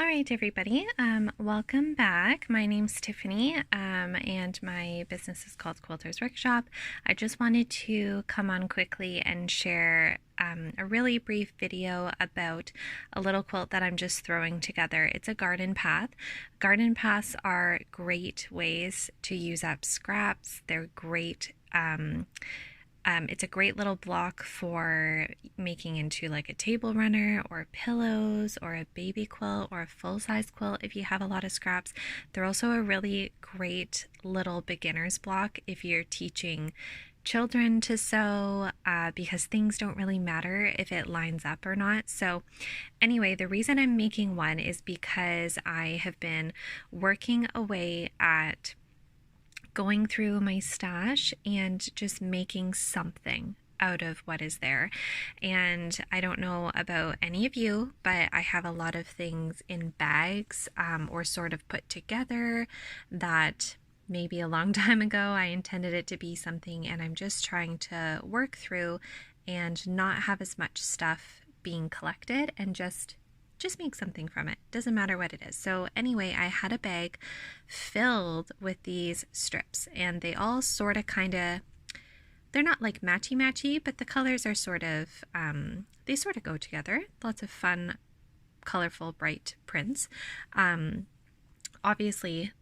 All right, everybody. Welcome back. My name's Tiffany, and my business is called Quilter's Workshop. I just wanted to come on quickly and share a really brief video about a little quilt that I'm just throwing together. It's a garden path. Garden paths are great ways to use up scraps. They're great. It's a great little block for making into like a table runner or pillows or a baby quilt or a full-size quilt if you have a lot of scraps. They're also a really great little beginner's block if you're teaching children to sew because things don't really matter if it lines up or not. So anyway, the reason I'm making one is because I have been working away at going through my stash and just making something out of what is there. And I don't know about any of you, but I have a lot of things in bags or sort of put together that maybe a long time ago I intended it to be something, and I'm just trying to work through and not have as much stuff being collected and just make something from it. Doesn't matter what it is. So anyway, I had a bag filled with these strips, and they all sort of they're not like matchy, but the colors are sort of, they sort of go together. Lots of fun, colorful, bright prints. Obviously,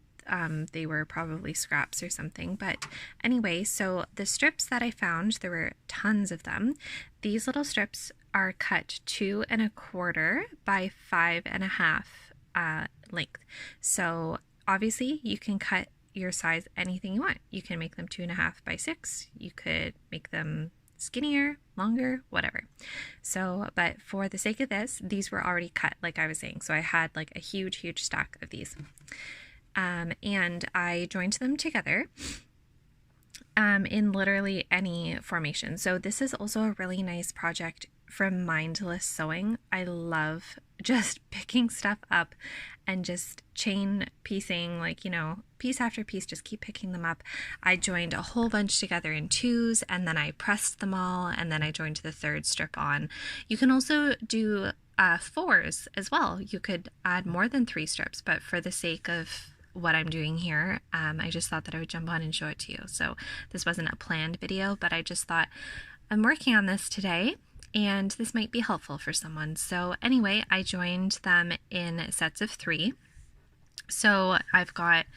they were probably scraps or something, but anyway, so the strips that I found, there were tons of them. These little strips are cut 2 1/4 by 5 1/2 length. So obviously you can cut your size anything you want. You can make them 2 1/2 by 6. You could make them skinnier, longer, whatever. So, but for the sake of this, these were already cut, like I was saying. So I had like a huge stack of these. And I joined them together in literally any formation. So this is also a really nice project from mindless sewing. I love just picking stuff up and just chain piecing, like, you know, piece after piece, just keep picking them up. I joined a whole bunch together in 2s, and then I pressed them all, and then I joined the 3rd strip on. You can also do 4s as well. You could add more than 3 strips, but for the sake of what I'm doing here, I just thought that I would jump on and show it to you. So this wasn't a planned video, but I just thought I'm working on this today and this might be helpful for someone. So anyway, I joined them in sets of 3. So I've got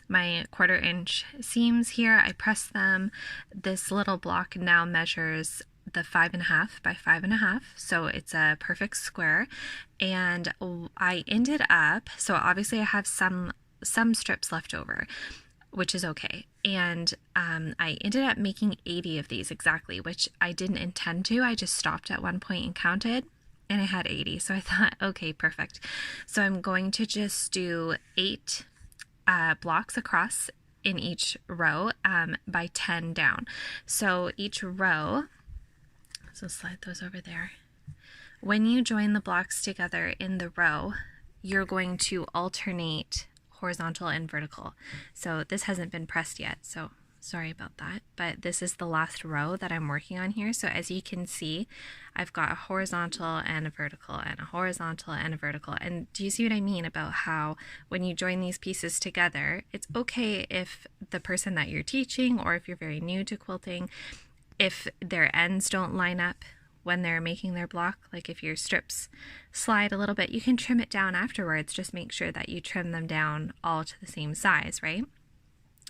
my 1/4 inch seams here. I press them. This little block now measures the 5 1/2 by 5 1/2, so it's a perfect square. And I ended up, so obviously I have some strips left over, which is okay. And I ended up making 80 of these exactly, which I didn't intend to. I just stopped at one point and counted, and I had 80. So I thought, okay, perfect. So I'm going to just do 8 blocks across in each row by 10 down. So each row, so slide those over there. When you join the blocks together in the row, you're going to alternate horizontal and vertical. So this hasn't been pressed yet, so sorry about that, but this is the last row that I'm working on here. So as you can see, I've got a horizontal and a vertical and a horizontal and a vertical. And do you see what I mean about how when you join these pieces together, it's okay if the person that you're teaching, or if you're very new to quilting, if their ends don't line up when they're making their block, like if your strips slide a little bit, you can trim it down afterwards. Just make sure that you trim them down all to the same size, right?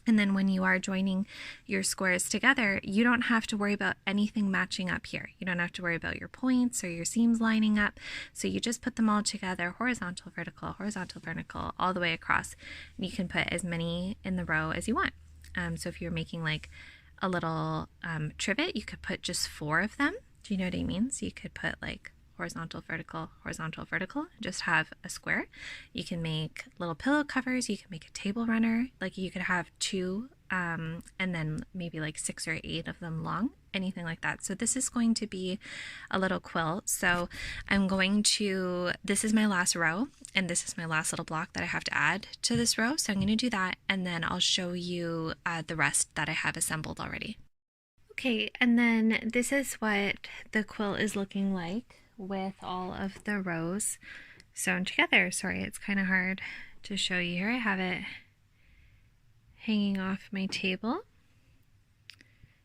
And then when you are joining your squares together, you don't have to worry about anything matching up here. You don't have to worry about your points or your seams lining up. So you just put them all together, horizontal, vertical, all the way across. And you can put as many in the row as you want. So if you're making like a little trivet, you could put just 4 of them. Do you know what I mean? So you could put like horizontal, vertical, just have a square. You can make little pillow covers. You can make a table runner. Like you could have 2 and then maybe like 6 or 8 of them long, anything like that. So this is going to be a little quilt. So I'm going to, this is my last row, and this is my last little block that I have to add to this row. So I'm going to do that, and then I'll show you the rest that I have assembled already. Okay, and then this is what the quilt is looking like with all of the rows sewn together. Sorry, it's kind of hard to show you here. I have it hanging off my table.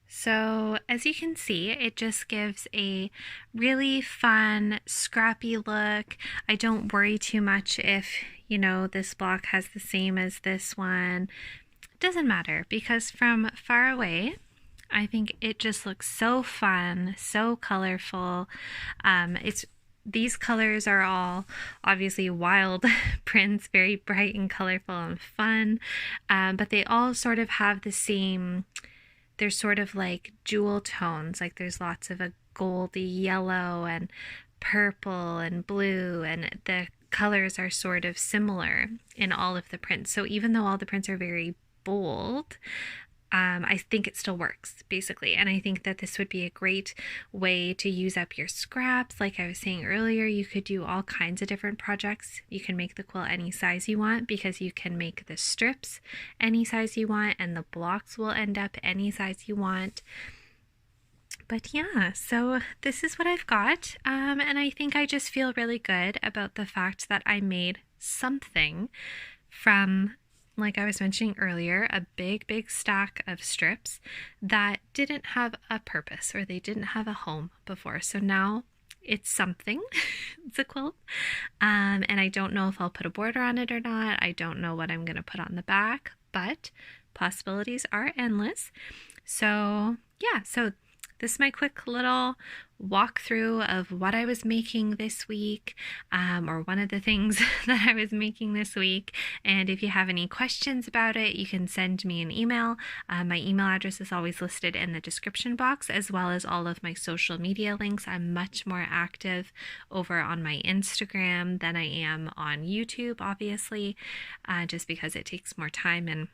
So as you can see, it just gives a really fun, scrappy look. I don't worry too much if, you know, this block has the same as this one. It doesn't matter, because from far away, I think it just looks so fun, so colorful. These colors are all obviously wild prints, very bright and colorful and fun, but they all sort of have the same. They're sort of like jewel tones, like there's lots of a goldy yellow and purple and blue, and the colors are sort of similar in all of the prints. So even though all the prints are very bold, I think it still works, basically. And I think that this would be a great way to use up your scraps. Like I was saying earlier, you could do all kinds of different projects. You can make the quilt any size you want, because you can make the strips any size you want, and the blocks will end up any size you want. But yeah, so this is what I've got. And I think I just feel really good about the fact that I made something from, like I was mentioning earlier, a big stack of strips that didn't have a purpose, or they didn't have a home before. So now it's something. It's a quilt. And I don't know if I'll put a border on it or not. I don't know what I'm going to put on the back, but possibilities are endless. So yeah, so this is my quick little walkthrough of what I was making this week, or one of the things that I was making this week. And if you have any questions about it, you can send me an email. My email address is always listed in the description box, as well as all of my social media links. I'm much more active over on my Instagram than I am on YouTube, obviously, just because it takes more time. And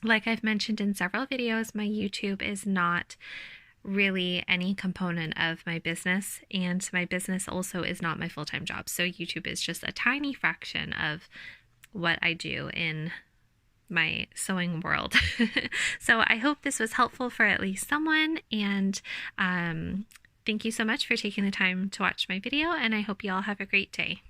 like I've mentioned in several videos, my YouTube is not really any component of my business, and my business also is not my full-time job. So YouTube is just a tiny fraction of what I do in my sewing world. So I hope this was helpful for at least someone, and thank you so much for taking the time to watch my video, and I hope you all have a great day.